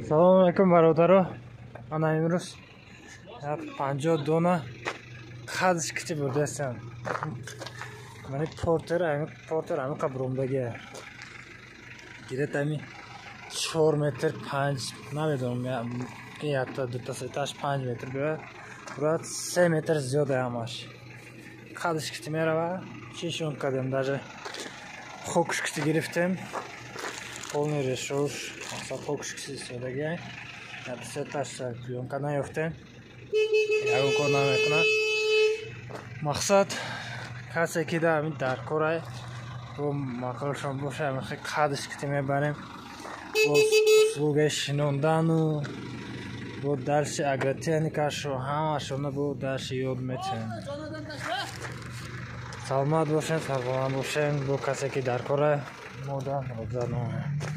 Салом алейкум бародаро. Ана имрӯз 50 дона қадш кити бурдастам. Мани портер амиқа бурумдаги. Гирет ами 4 метр 5 намедонам ки якта дута сеташ 5 метр биёяд. Бурад 3 метр зиёда амаш. Қадш кити мерава. Чишон кадем даже хокш кити гирифтем. Полный решуш. Мақсад хокш кити сёдаги. Я сеташ плёнка наёфтем. Ягон кор намекунад. Мақсад касе ки да ами дар корай бо мақолшон боша амихи қадш кити мебарем. Бо услугаи шинондану бо дарси агротехникашу ҳамашона бо дарси ёд метавем. Саломат бошен, сарбаланд бошен. Бо касе ки дар корай модан роза номем.